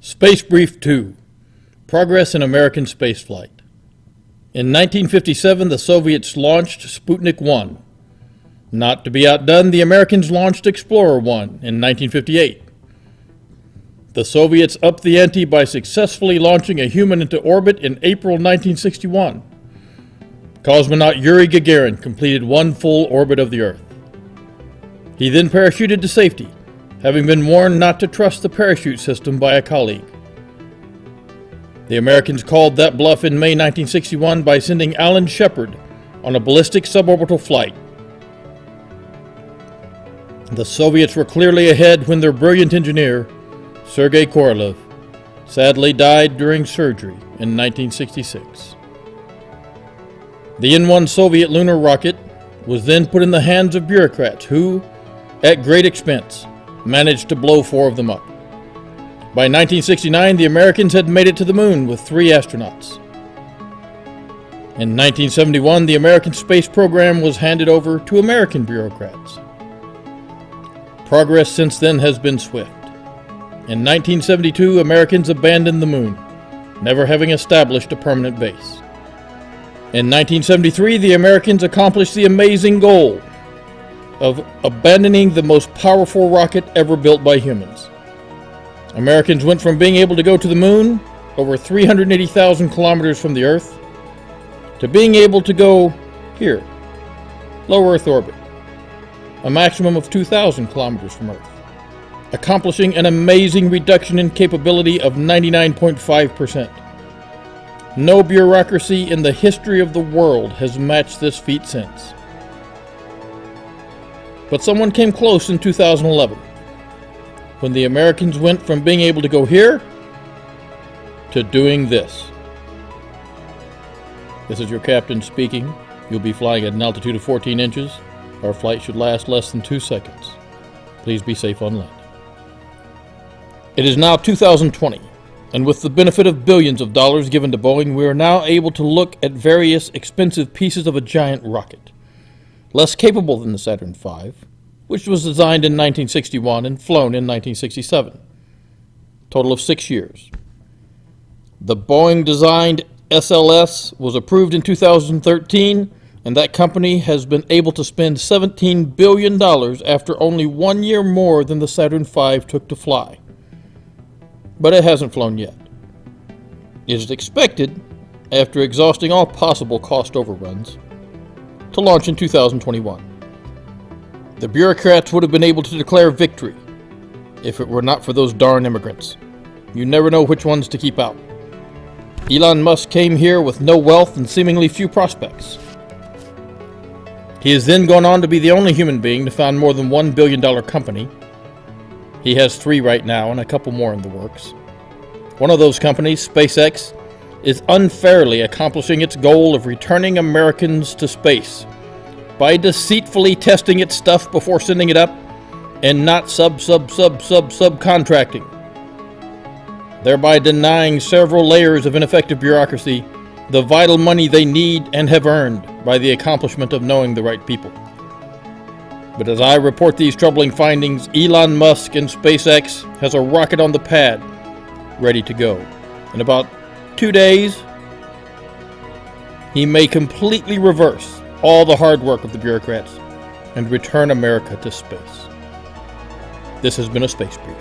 Space Brief 2. Progress in American spaceflight. In 1957, the Soviets launched Sputnik 1. Not to be outdone, the Americans launched Explorer 1 in 1958. The Soviets upped the ante by successfully launching a human into orbit in April 1961. Cosmonaut Yuri Gagarin completed one full orbit of the Earth. He then parachuted to safety, having been warned not to trust the parachute system by a colleague. The Americans called that bluff in May 1961 by sending Alan Shepard on a ballistic suborbital flight. The Soviets were clearly ahead when their brilliant engineer, Sergei Korolev, sadly died during surgery in 1966. The N-1 Soviet lunar rocket was then put in the hands of bureaucrats who, at great expense, managed to blow 4 of them up. By 1969, the Americans had made it to the moon with 3 astronauts. In 1971, the American space program was handed over to American bureaucrats. Progress since then has been swift. In 1972, Americans abandoned the moon, never having established a permanent base. In 1973, the Americans accomplished the amazing goal of abandoning the most powerful rocket ever built by humans. Americans went from being able to go to the moon, over 380,000 kilometers from the Earth, to being able to go here, low Earth orbit, a maximum of 2,000 kilometers from Earth, accomplishing an amazing reduction in capability of 99.5%. No bureaucracy in the history of the world has matched this feat since. But someone came close in 2011, when the Americans went from being able to go here to doing this. This is your captain speaking. You'll be flying at an altitude of 14 inches. Our flight should last less than 2 seconds. Please be safe on land. It is now 2020, and with the benefit of billions of dollars given to Boeing, we are now able to look at various expensive pieces of a giant rocket, less capable than the Saturn V, which was designed in 1961 and flown in 1967. Total of 6 years. The Boeing-designed SLS was approved in 2013, and that company has been able to spend $17 billion after only 1 year more than the Saturn V took to fly. But it hasn't flown yet. It is expected, after exhausting all possible cost overruns, to launch in 2021. The bureaucrats would have been able to declare victory if it were not for those darn immigrants. You never know which ones to keep out. Elon Musk came here with no wealth and seemingly few prospects. He has then gone on to be the only human being to found more than $1 billion company. He has 3 right now and a couple more in the works. One of those companies, SpaceX, is unfairly accomplishing its goal of returning Americans to space by deceitfully testing its stuff before sending it up and not subcontracting, thereby denying several layers of ineffective bureaucracy the vital money they need and have earned by the accomplishment of knowing the right people. But as I report these troubling findings, Elon Musk and SpaceX has a rocket on the pad ready to go. In about 2 days, he may completely reverse all the hard work of the bureaucrats and return America to space. This has been a Space Brief.